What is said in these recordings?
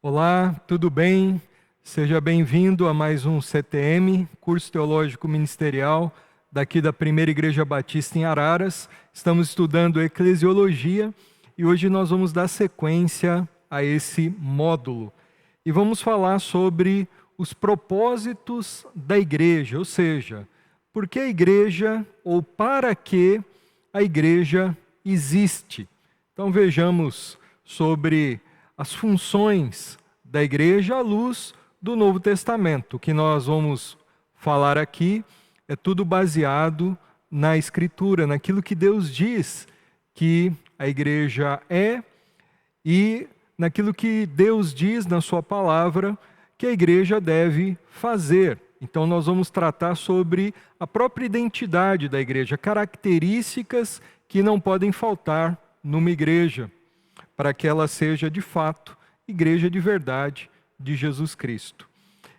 Olá, tudo bem? Seja bem-vindo a mais um CTM, Curso Teológico Ministerial, daqui da Primeira Igreja Batista em Araras. Estamos estudando Eclesiologia e hoje nós vamos dar sequência a esse módulo. E vamos falar sobre os propósitos da igreja, ou seja, por que a igreja ou para que a igreja existe. Então vejamos sobre as funções da igreja à luz do Novo Testamento. O que nós vamos falar aqui é tudo baseado na Escritura, naquilo que Deus diz que a igreja é e naquilo que Deus diz na sua palavra que a igreja deve fazer. Então nós vamos tratar sobre a própria identidade da igreja, características que não podem faltar numa igreja, para que ela seja, de fato, igreja de verdade de Jesus Cristo.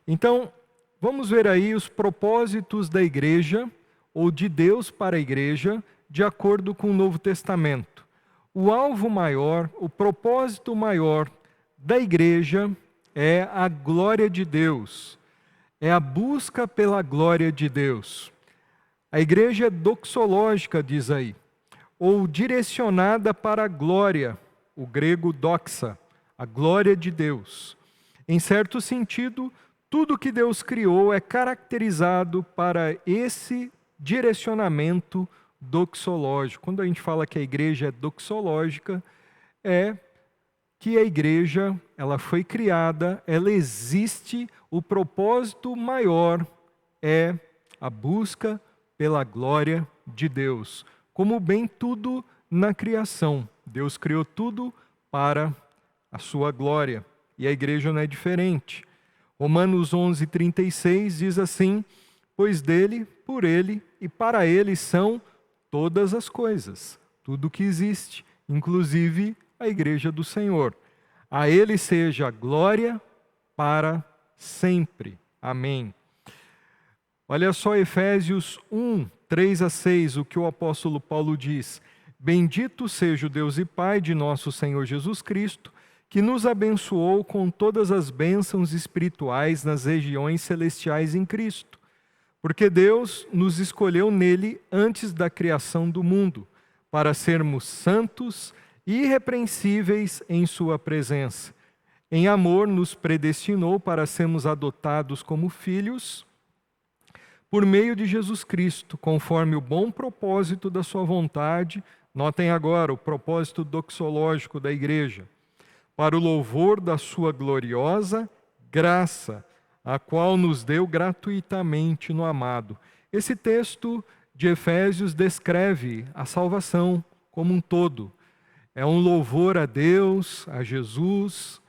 Então, vamos ver aí os propósitos da igreja, ou de Deus para a igreja, de acordo com o Novo Testamento. O alvo maior, o propósito maior da igreja é a glória de Deus, é a busca pela glória de Deus. A igreja é doxológica, diz aí, ou direcionada para a glória, o grego doxa, a glória de Deus. Em certo sentido, tudo que Deus criou é caracterizado para esse direcionamento doxológico. Quando a gente fala que a igreja é doxológica, é que a igreja, ela foi criada, ela existe, o propósito maior é a busca pela glória de Deus. Como bem tudo na criação. Deus criou tudo para a sua glória. E a igreja não é diferente. Romanos 11:36 diz assim: pois dele, por ele e para ele são todas as coisas, tudo que existe, inclusive a igreja do Senhor. A ele seja glória para sempre. Amém. Olha só Efésios 1:3-6, o que o apóstolo Paulo diz: bendito seja o Deus e Pai de nosso Senhor Jesus Cristo, que nos abençoou com todas as bênçãos espirituais nas regiões celestiais em Cristo. Porque Deus nos escolheu nele antes da criação do mundo, para sermos santos e irrepreensíveis em sua presença. Em amor nos predestinou para sermos adotados como filhos, por meio de Jesus Cristo, conforme o bom propósito da sua vontade. Notem agora o propósito doxológico da igreja, para o louvor da sua gloriosa graça, a qual nos deu gratuitamente no amado. Esse texto de Efésios descreve a salvação como um todo. É um louvor a Deus, a Jesus,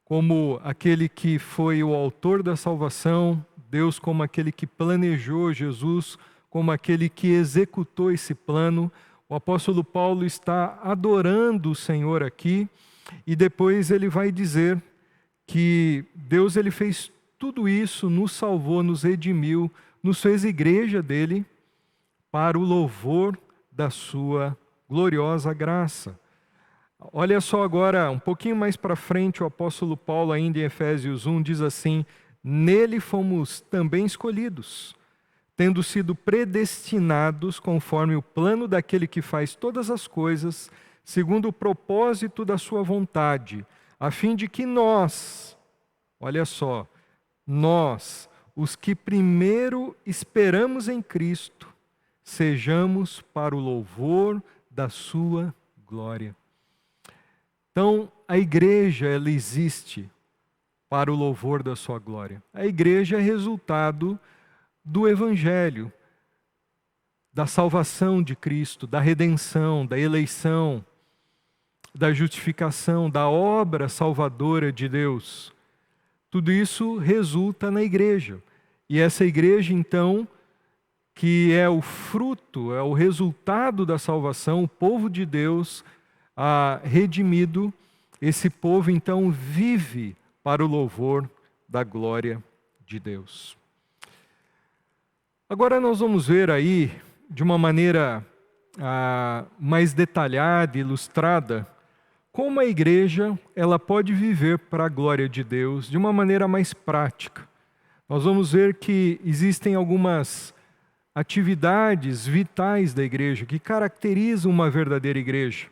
como aquele que foi o autor da salvação, Deus como aquele que planejou, Jesus como aquele que executou esse plano. O apóstolo Paulo está adorando o Senhor aqui, e depois ele vai dizer que Deus ele fez tudo isso, nos salvou, nos redimiu, nos fez igreja dele para o louvor da sua gloriosa graça. Olha só agora, um pouquinho mais para frente, o apóstolo Paulo, ainda em Efésios 1, diz assim: nele fomos também escolhidos, tendo sido predestinados conforme o plano daquele que faz todas as coisas, segundo o propósito da sua vontade, a fim de que nós, olha só, nós, os que primeiro esperamos em Cristo, sejamos para o louvor da sua glória. Então, a igreja, ela existe para o louvor da sua glória. A igreja é resultado do Evangelho, da salvação de Cristo, da redenção, da eleição, da justificação, da obra salvadora de Deus. Tudo isso resulta na igreja. E essa igreja, então, que é o fruto, é o resultado da salvação, o povo de Deus redimido, esse povo, então, vive para o louvor da glória de Deus. Agora nós vamos ver aí, de uma maneira mais detalhada, ilustrada, como a igreja ela pode viver para a glória de Deus de uma maneira mais prática. Nós vamos ver que existem algumas atividades vitais da igreja que caracterizam uma verdadeira igreja,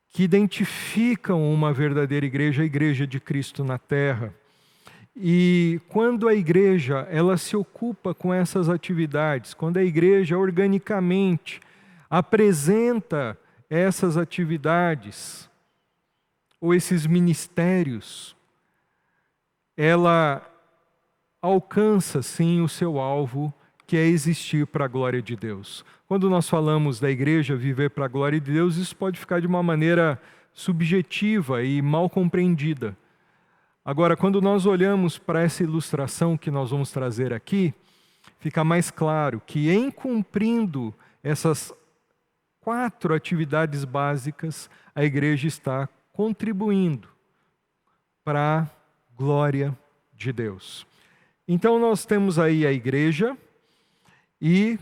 que identificam uma verdadeira igreja, a igreja de Cristo na terra. E quando a igreja ela se ocupa com essas atividades, quando a igreja organicamente apresenta essas atividades ou esses ministérios, ela alcança sim o seu alvo, que é existir para a glória de Deus. Quando nós falamos da igreja viver para a glória de Deus, isso pode ficar de uma maneira subjetiva e mal compreendida. Agora, quando nós olhamos para essa ilustração que nós vamos trazer aqui, fica mais claro que em cumprindo essas 4 atividades básicas, a igreja está contribuindo para a glória de Deus. Então nós temos aí a igreja e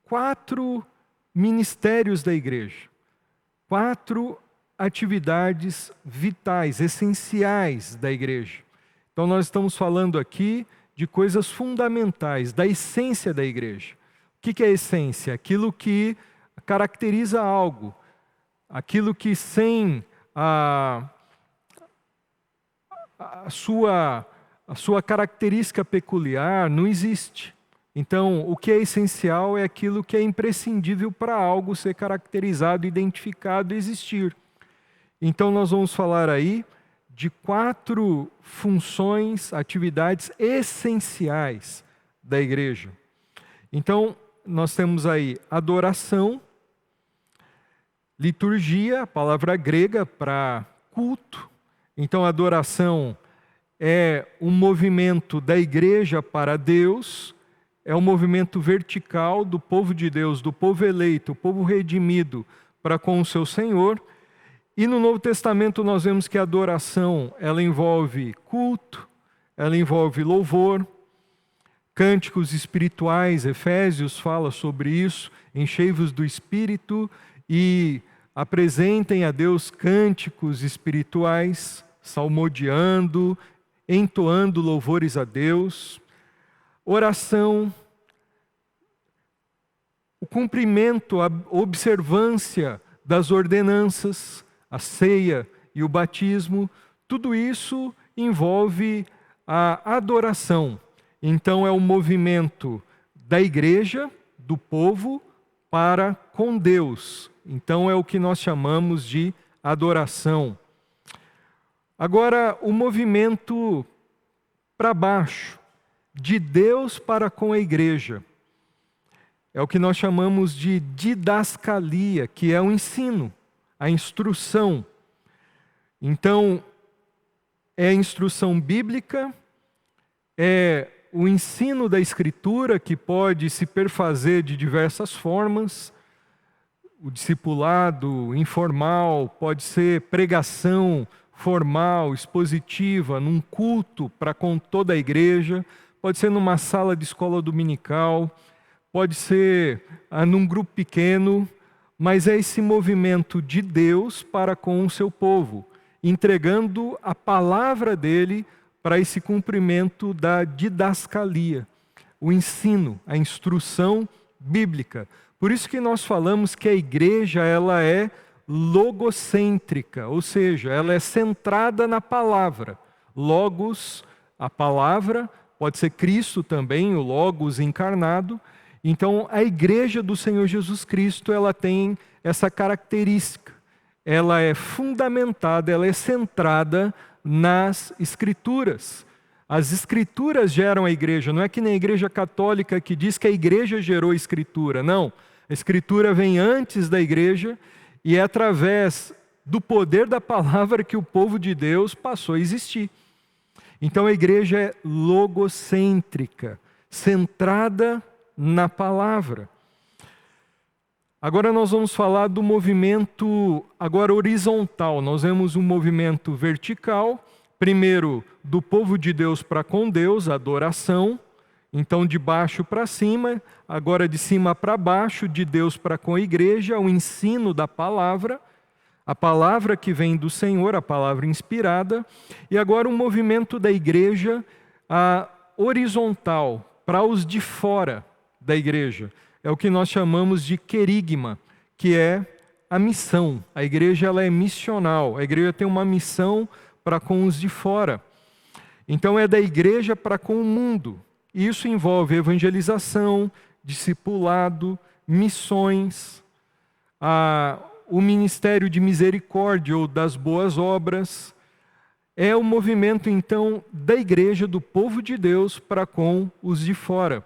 4 ministérios da igreja, 4 atividades vitais, essenciais da igreja. Então nós estamos falando aqui de coisas fundamentais, da essência da igreja. O que é a essência? Aquilo que caracteriza algo, aquilo que sem a sua característica peculiar não existe. Então, o que é essencial é aquilo que é imprescindível para algo ser caracterizado, identificado e existir. Então, nós vamos falar aí de 4 funções, atividades essenciais da igreja. Então, nós temos aí adoração, liturgia, a palavra grega para culto. Então, adoração é um movimento da igreja para Deus, é um movimento vertical do povo de Deus, do povo eleito, o povo redimido para com o seu Senhor. E no Novo Testamento nós vemos que a adoração, ela envolve culto, ela envolve louvor, cânticos espirituais. Efésios fala sobre isso, enchei-vos do Espírito e apresentem a Deus cânticos espirituais, salmodiando, entoando louvores a Deus. Oração, o cumprimento, a observância das ordenanças, a ceia e o batismo, tudo isso envolve a adoração. Então é o movimento da igreja, do povo, para com Deus. Então é o que nós chamamos de adoração. Agora, o movimento para baixo, de Deus para com a igreja, é o que nós chamamos de didascalia, que é o ensino, a instrução. Então, é a instrução bíblica, é o ensino da Escritura, que pode se perfazer de diversas formas. O discipulado informal pode ser pregação formal, expositiva, num culto para com toda a igreja, pode ser numa sala de escola dominical, pode ser num grupo pequeno, mas é esse movimento de Deus para com o seu povo, entregando a palavra dele para esse cumprimento da didascalia, o ensino, a instrução bíblica. Por isso que nós falamos que a igreja ela é logocêntrica, ou seja, ela é centrada na palavra. Logos, a palavra, pode ser Cristo também, o Logos encarnado. Então, a igreja do Senhor Jesus Cristo, ela tem essa característica. Ela é fundamentada, ela é centrada nas Escrituras. As Escrituras geram a igreja, não é que nem a igreja católica que diz que a igreja gerou a Escritura, não. A Escritura vem antes da igreja e é através do poder da palavra que o povo de Deus passou a existir. Então a igreja é logocêntrica, centrada na palavra. Agora nós vamos falar do movimento agora horizontal. Nós vemos um movimento vertical, primeiro do povo de Deus para com Deus, a adoração. Então de baixo para cima, agora de cima para baixo, de Deus para com a igreja, o ensino da palavra. A palavra que vem do Senhor, a palavra inspirada, e agora um movimento da igreja horizontal, para os de fora da igreja. É o que nós chamamos de querigma, que é a missão. A igreja ela é missional, a igreja tem uma missão para com os de fora. Então é da igreja para com o mundo. E isso envolve evangelização, discipulado, missões, o ministério de misericórdia ou das boas obras. É o movimento, então, da igreja, do povo de Deus para com os de fora.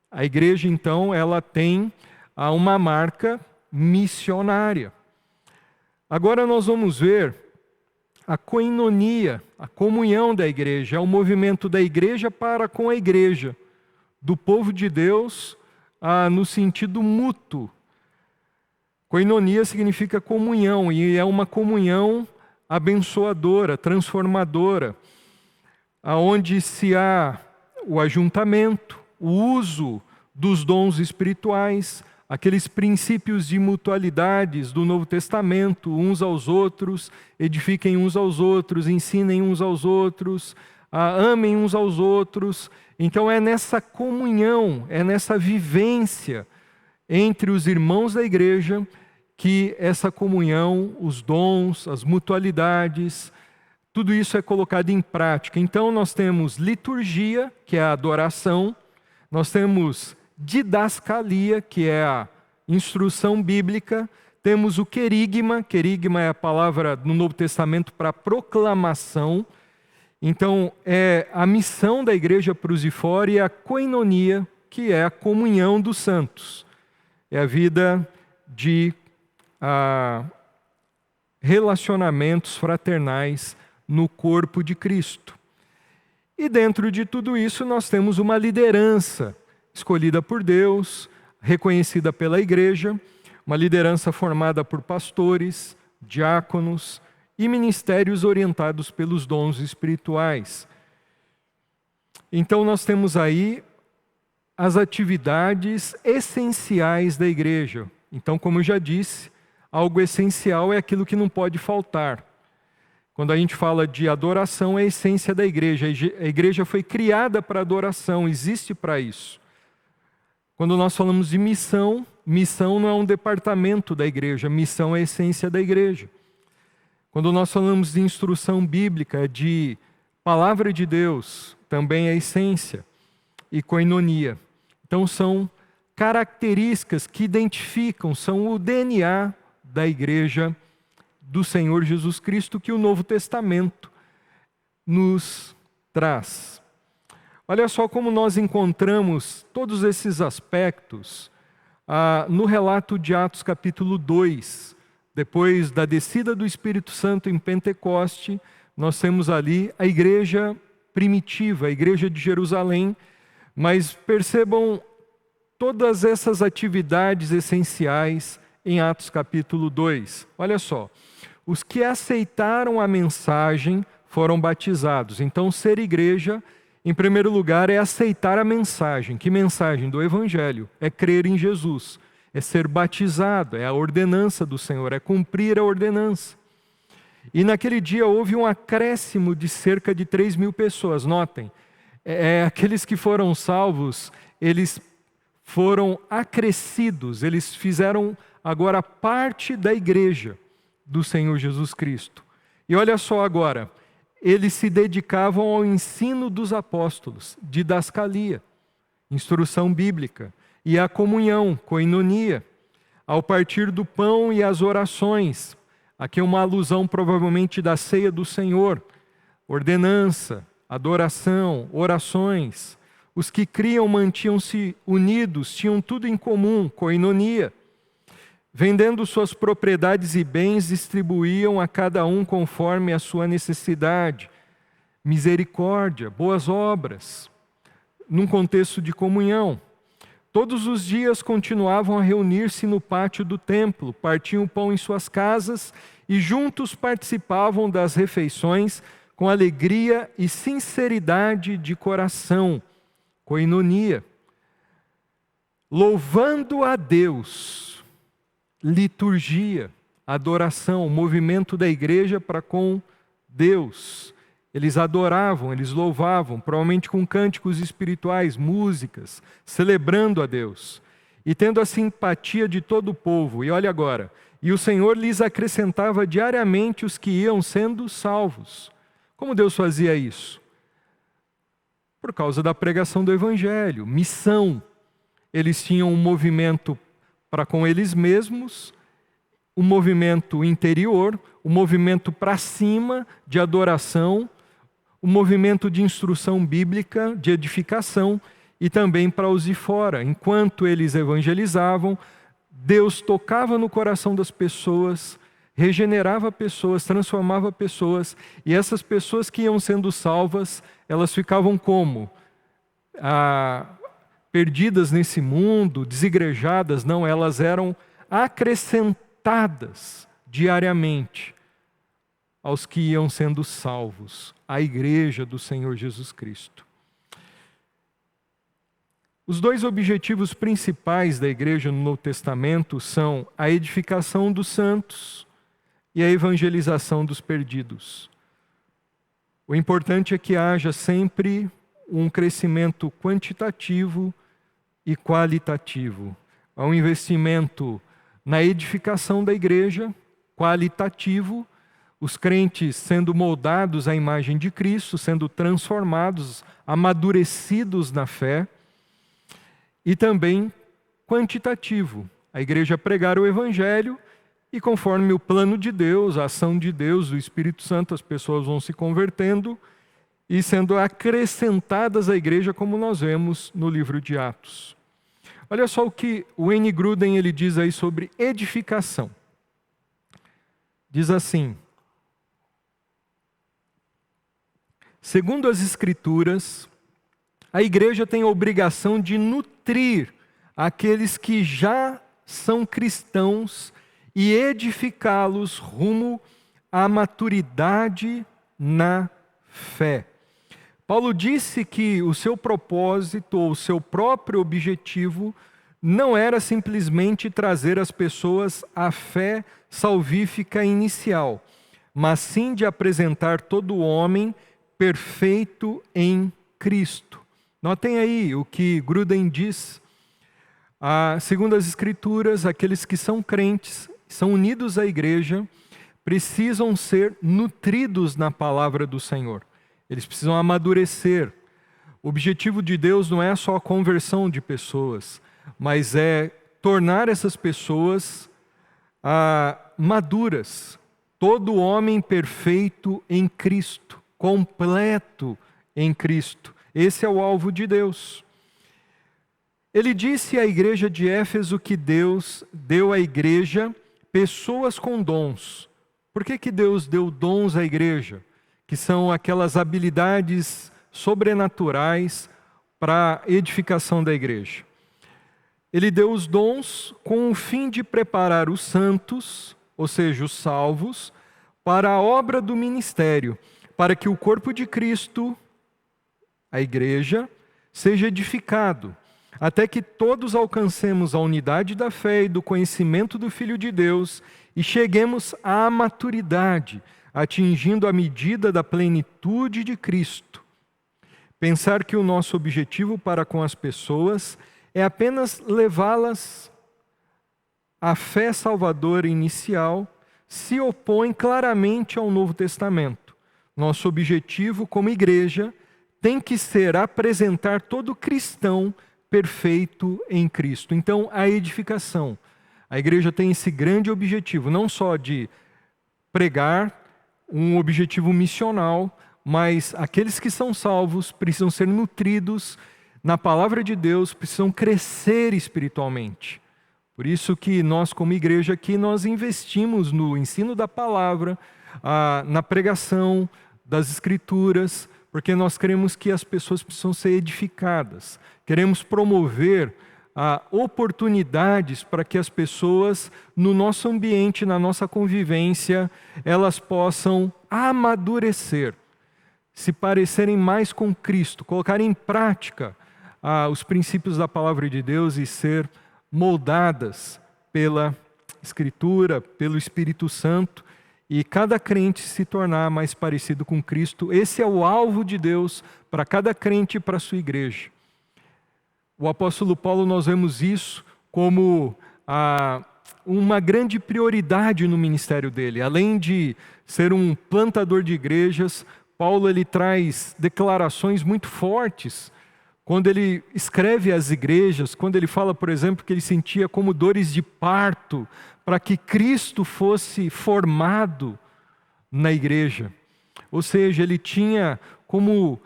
A igreja, então, ela tem uma marca missionária. Agora nós vamos ver a koinonia, a comunhão da igreja, é o movimento da igreja para com a igreja, do povo de Deus no sentido mútuo. Koinonia significa comunhão, e é uma comunhão abençoadora, transformadora, aonde se há o ajuntamento, o uso dos dons espirituais, aqueles princípios de mutualidades do Novo Testamento, uns aos outros, edifiquem uns aos outros, ensinem uns aos outros, amem uns aos outros. Então é nessa comunhão, é nessa vivência entre os irmãos da igreja que essa comunhão, os dons, as mutualidades, tudo isso é colocado em prática. Então nós temos liturgia, que é a adoração, nós temos didascalia, que é a instrução bíblica, temos o querigma, querigma é a palavra no Novo Testamento para proclamação, então é a missão da igreja para os de fora, e a koinonia, que é a comunhão dos santos, é a vida de relacionamentos fraternais no corpo de Cristo. E dentro de tudo isso nós temos uma liderança escolhida por Deus, reconhecida pela igreja, uma liderança formada por pastores, diáconos e ministérios orientados pelos dons espirituais. Então nós temos aí as atividades essenciais da igreja. Então, como eu já disse, algo essencial é aquilo que não pode faltar. Quando a gente fala de adoração, é a essência da igreja. A igreja foi criada para adoração, existe para isso. Quando nós falamos de missão, missão não é um departamento da igreja, missão é a essência da igreja. Quando nós falamos de instrução bíblica, de palavra de Deus, também é a essência e koinonia. Então são características que identificam, são o DNA da igreja do Senhor Jesus Cristo que o Novo Testamento nos traz. Olha só como nós encontramos todos esses aspectos no relato de Atos capítulo 2. Depois da descida do Espírito Santo em Pentecoste, nós temos ali a igreja primitiva, a igreja de Jerusalém, mas percebam todas essas atividades essenciais em Atos capítulo 2. Olha só, os que aceitaram a mensagem foram batizados. Então, ser igreja, em primeiro lugar, é aceitar a mensagem. Que mensagem? Do Evangelho. É crer em Jesus. É ser batizado, é a ordenança do Senhor, é cumprir a ordenança. E naquele dia houve um acréscimo de cerca de 3.000 pessoas. Notem, aqueles que foram salvos, eles foram acrescidos, eles fizeram agora parte da igreja do Senhor Jesus Cristo. E olha só agora, eles se dedicavam ao ensino dos apóstolos, didascalia, instrução bíblica, e à comunhão, koinonia, ao partir do pão e às orações. Aqui é uma alusão provavelmente da ceia do Senhor, ordenança, adoração, orações. Os que criam mantinham-se unidos, tinham tudo em comum, koinonia. Vendendo suas propriedades e bens, distribuíam a cada um conforme a sua necessidade. Misericórdia, boas obras, num contexto de comunhão. Todos os dias continuavam a reunir-se no pátio do templo, partiam o pão em suas casas e juntos participavam das refeições com alegria e sinceridade de coração, koinonia, louvando a Deus, liturgia, a adoração, o movimento da igreja para com Deus. Eles adoravam, eles louvavam, provavelmente com cânticos espirituais, músicas, celebrando a Deus e tendo a simpatia de todo o povo. E olha agora, e o Senhor lhes acrescentava diariamente os que iam sendo salvos. Como Deus fazia isso? Por causa da pregação do Evangelho, missão. Eles tinham um movimento para com eles mesmos, um movimento interior, um movimento para cima de adoração, um movimento de instrução bíblica, de edificação, e também para os de fora. Enquanto eles evangelizavam, Deus tocava no coração das pessoas, regenerava pessoas, transformava pessoas, e essas pessoas que iam sendo salvas, elas ficavam como? Perdidas nesse mundo, desigrejadas? Não, elas eram acrescentadas diariamente aos que iam sendo salvos, à igreja do Senhor Jesus Cristo. Os dois objetivos principais da igreja no Novo Testamento são a edificação dos santos e a evangelização dos perdidos. O importante é que haja sempre um crescimento quantitativo e qualitativo. Há um investimento na edificação da igreja, qualitativo, os crentes sendo moldados à imagem de Cristo, sendo transformados, amadurecidos na fé, e também quantitativo, a igreja pregar o Evangelho e conforme o plano de Deus, a ação de Deus, do Espírito Santo, as pessoas vão se convertendo e sendo acrescentadas à igreja, como nós vemos no livro de Atos. Olha só o que o N. Gruden ele diz aí sobre edificação. Diz assim: segundo as Escrituras, a igreja tem a obrigação de nutrir aqueles que já são cristãos e edificá-los rumo à maturidade na fé. Paulo disse que o seu propósito, ou o seu próprio objetivo, não era simplesmente trazer as pessoas à fé salvífica inicial, mas sim de apresentar todo homem perfeito em Cristo. Notem aí o que Gruden diz. Segundo as Escrituras, aqueles que são crentes, são unidos à igreja, precisam ser nutridos na palavra do Senhor. Eles precisam amadurecer. O objetivo de Deus não é só a conversão de pessoas, mas é tornar essas pessoas maduras. Todo homem perfeito em Cristo, completo em Cristo. Esse é o alvo de Deus. Ele disse à igreja de Éfeso que Deus deu à igreja pessoas com dons. Por que Deus deu dons à igreja? Que são aquelas habilidades sobrenaturais para a edificação da igreja. Ele deu os dons com o fim de preparar os santos, ou seja, os salvos, para a obra do ministério, para que o corpo de Cristo, a igreja, seja edificado, até que todos alcancemos a unidade da fé e do conhecimento do Filho de Deus e cheguemos à maturidade, atingindo a medida da plenitude de Cristo. Pensar que o nosso objetivo para com as pessoas é apenas levá-las à fé salvadora inicial se opõe claramente ao Novo Testamento. Nosso objetivo como igreja tem que ser apresentar todo cristão perfeito em Cristo. Então, a edificação. A igreja tem esse grande objetivo, não só de pregar, um objetivo missional, mas aqueles que são salvos precisam ser nutridos na palavra de Deus, precisam crescer espiritualmente. Por isso que nós, como igreja aqui, nós investimos no ensino da palavra, na pregação das Escrituras, porque nós queremos que as pessoas precisam ser edificadas. Queremos promover oportunidades para que as pessoas, no nosso ambiente, na nossa convivência, elas possam amadurecer, se parecerem mais com Cristo, colocar em prática os princípios da palavra de Deus e ser moldadas pela Escritura, pelo Espírito Santo, e cada crente se tornar mais parecido com Cristo. Esse é o alvo de Deus para cada crente e para a sua igreja. O apóstolo Paulo, nós vemos isso como uma grande prioridade no ministério dele. Além de ser um plantador de igrejas, Paulo ele traz declarações muito fortes quando ele escreve às igrejas, quando ele fala, por exemplo, que ele sentia como dores de parto para que Cristo fosse formado na igreja. Ou seja, ele tinha como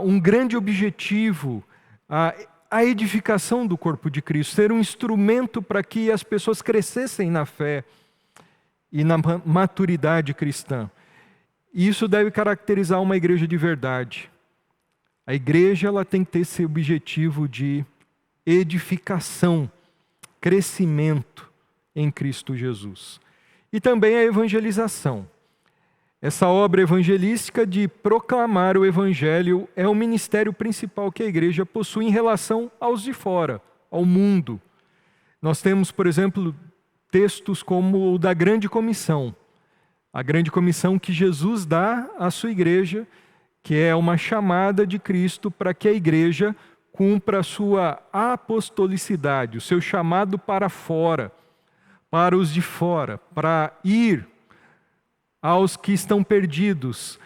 um grande objetivo a edificação do corpo de Cristo, ser um instrumento para que as pessoas crescessem na fé e na maturidade cristã. E isso deve caracterizar uma igreja de verdade. A igreja ela tem que ter esse objetivo de edificação, crescimento em Cristo Jesus. E também a evangelização. Essa obra evangelística de proclamar o Evangelho é o ministério principal que a igreja possui em relação aos de fora, ao mundo. Nós temos, por exemplo, textos como o da Grande Comissão. A Grande Comissão que Jesus dá à sua igreja, que é uma chamada de Cristo para que a igreja cumpra a sua apostolicidade, o seu chamado para fora, para os de fora, para ir aos que estão perdidos.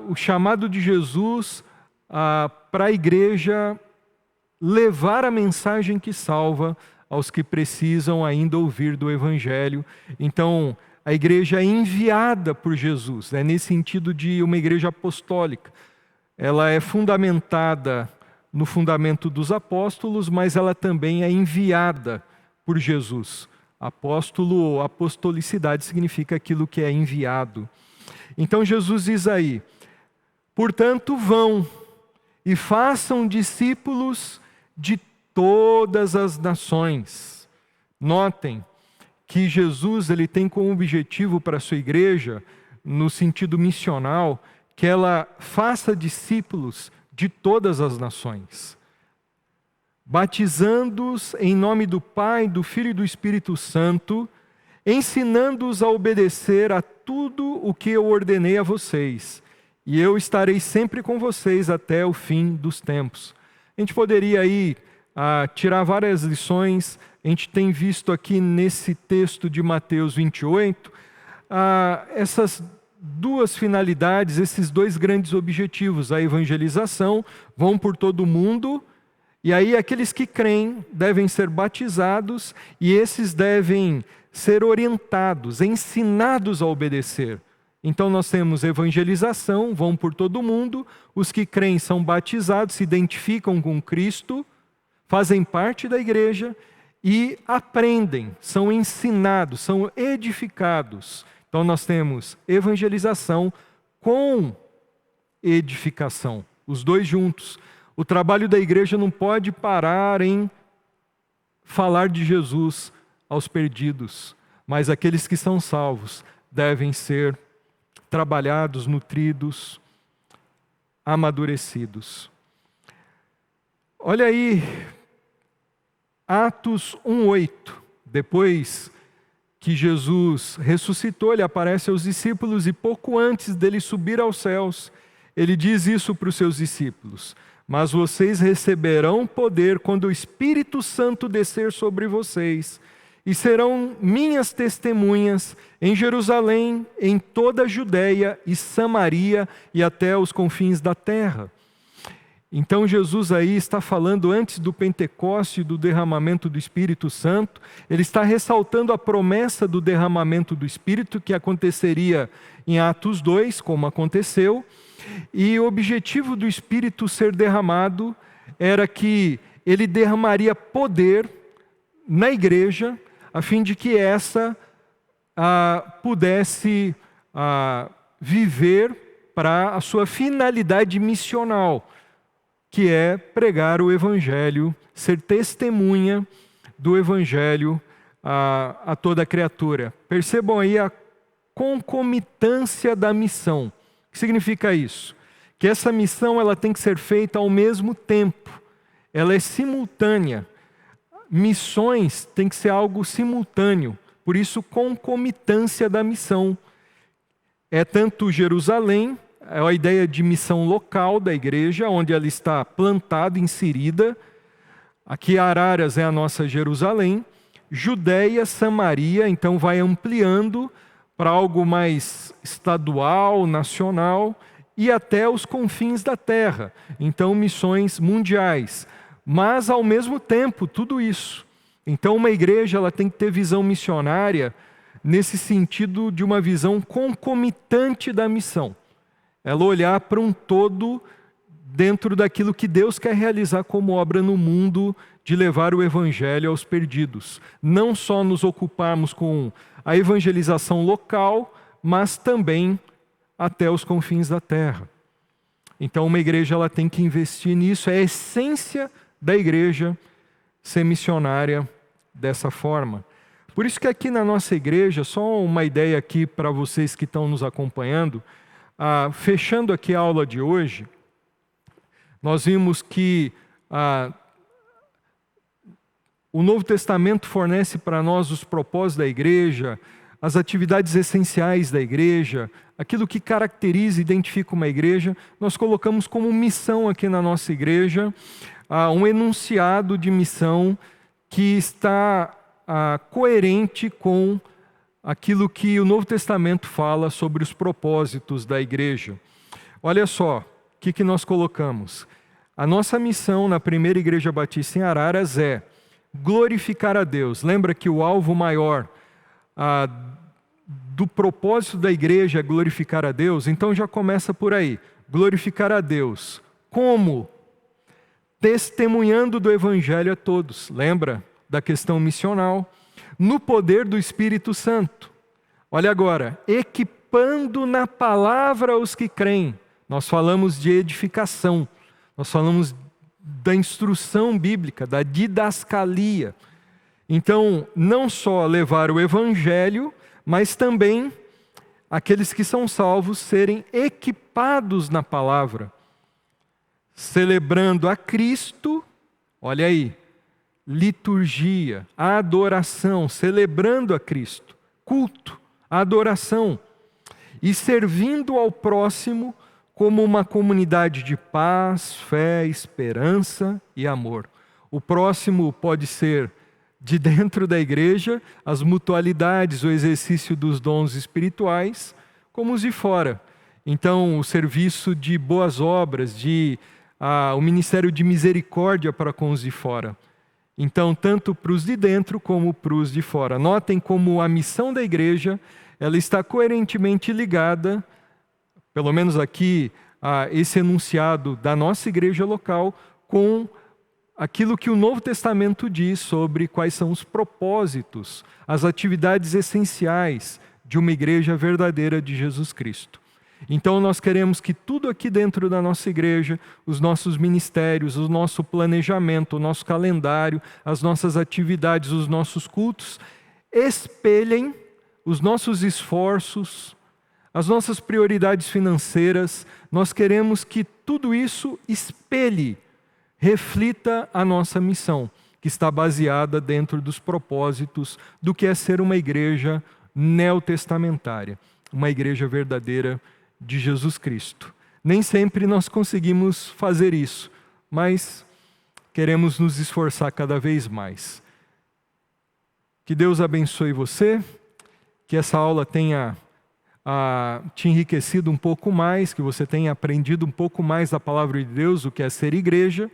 O chamado de Jesus para a igreja levar a mensagem que salva aos que precisam ainda ouvir do Evangelho. Então, a igreja é enviada por Jesus, nesse sentido de uma igreja apostólica. Ela é fundamentada no fundamento dos apóstolos, mas ela também é enviada por Jesus. Apóstolo, apostolicidade significa aquilo que é enviado. Então Jesus diz aí: portanto, vão e façam discípulos de todas as nações. Notem que Jesus ele tem como objetivo para a sua igreja, no sentido missional, que ela faça discípulos de todas as nações, batizando-os em nome do Pai, do Filho e do Espírito Santo, ensinando-os a obedecer a tudo o que eu ordenei a vocês, e eu estarei sempre com vocês até o fim dos tempos. A gente poderia aí tirar várias lições. A gente tem visto aqui nesse texto de Mateus 28, essas duas finalidades, esses dois grandes objetivos: a evangelização, vão por todo o mundo, e aí aqueles que creem devem ser batizados, e esses devem ser orientados, ensinados a obedecer. Então nós temos evangelização, vão por todo o mundo, os que creem são batizados, se identificam com Cristo, fazem parte da igreja e aprendem, são ensinados, são edificados. Então nós temos evangelização com edificação, os dois juntos. O trabalho da igreja não pode parar em falar de Jesus aos perdidos, mas aqueles que são salvos devem ser trabalhados, nutridos, amadurecidos. Olha aí, Atos 1:8. Depois que Jesus ressuscitou, ele aparece aos discípulos e pouco antes dele subir aos céus, ele diz isso para os seus discípulos: mas vocês receberão poder quando o Espírito Santo descer sobre vocês, e serão minhas testemunhas em Jerusalém, em toda a Judéia e Samaria e até os confins da terra. Então Jesus aí está falando antes do Pentecoste, do derramamento do Espírito Santo. Ele está ressaltando a promessa do derramamento do Espírito que aconteceria em Atos 2, como aconteceu. E o objetivo do Espírito ser derramado era que ele derramaria poder na igreja, a fim de que essa pudesse viver para a sua finalidade missional, que é pregar o Evangelho, ser testemunha do Evangelho a toda a criatura. Percebam aí a concomitância da missão. O que significa isso? Que essa missão ela tem que ser feita ao mesmo tempo. Ela é simultânea. Missões tem que ser algo simultâneo. Por isso, concomitância da missão. É tanto Jerusalém, é a ideia de missão local da igreja, onde ela está plantada, inserida. Aqui Araras é a nossa Jerusalém. Judéia, Samaria, então vai ampliando para algo mais estadual, nacional e até os confins da terra. Então, missões mundiais. Mas, ao mesmo tempo, tudo isso. Então, uma igreja ela tem que ter visão missionária nesse sentido de uma visão concomitante da missão. Ela olhar para um todo dentro daquilo que Deus quer realizar como obra no mundo, de levar o evangelho aos perdidos. Não só nos ocuparmos com a evangelização local, mas também até os confins da terra. Então uma igreja ela tem que investir nisso, é a essência da igreja ser missionária dessa forma. Por isso que aqui na nossa igreja, só uma ideia aqui para vocês que estão nos acompanhando, fechando aqui a aula de hoje, nós vimos que o Novo Testamento fornece para nós os propósitos da igreja, as atividades essenciais da igreja, aquilo que caracteriza e identifica uma igreja. Nós colocamos como missão aqui na nossa igreja um enunciado de missão que está coerente com aquilo que o Novo Testamento fala sobre os propósitos da igreja. Olha só, o que nós colocamos? A nossa missão na primeira igreja batista em Araras é glorificar a Deus. Lembra que o alvo maior do propósito da igreja é glorificar a Deus? Então já começa por aí. Glorificar a Deus. Como? Testemunhando do evangelho a todos. Lembra da questão missional? No poder do Espírito Santo. Olha agora. Equipando na palavra os que creem. Nós falamos de edificação. Nós falamos da instrução bíblica, da didascalia. Então, não só levar o evangelho, mas também aqueles que são salvos serem equipados na palavra, celebrando a Cristo, olha aí, liturgia, adoração, celebrando a Cristo, culto, adoração, e servindo ao próximo como uma comunidade de paz, fé, esperança e amor. O próximo pode ser de dentro da igreja, as mutualidades, o exercício dos dons espirituais, como os de fora. Então, o serviço de boas obras, o ministério de misericórdia para com os de fora. Então, tanto para os de dentro como para os de fora. Notem como a missão da igreja ela está coerentemente ligada, pelo menos aqui, esse enunciado da nossa igreja local, com aquilo que o Novo Testamento diz sobre quais são os propósitos, as atividades essenciais de uma igreja verdadeira de Jesus Cristo. Então nós queremos que tudo aqui dentro da nossa igreja, os nossos ministérios, o nosso planejamento, o nosso calendário, as nossas atividades, os nossos cultos, espelhem os nossos esforços, as nossas prioridades financeiras. Nós queremos que tudo isso espelhe, reflita a nossa missão, que está baseada dentro dos propósitos do que é ser uma igreja neotestamentária, uma igreja verdadeira de Jesus Cristo. Nem sempre nós conseguimos fazer isso, mas queremos nos esforçar cada vez mais. Que Deus abençoe você, que essa aula tenha te enriquecido um pouco mais, que você tenha aprendido um pouco mais da palavra de Deus, o que é ser igreja,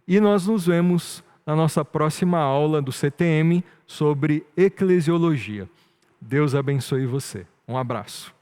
e nós nos vemos na nossa próxima aula do CTM sobre eclesiologia. Deus abençoe você. Um abraço.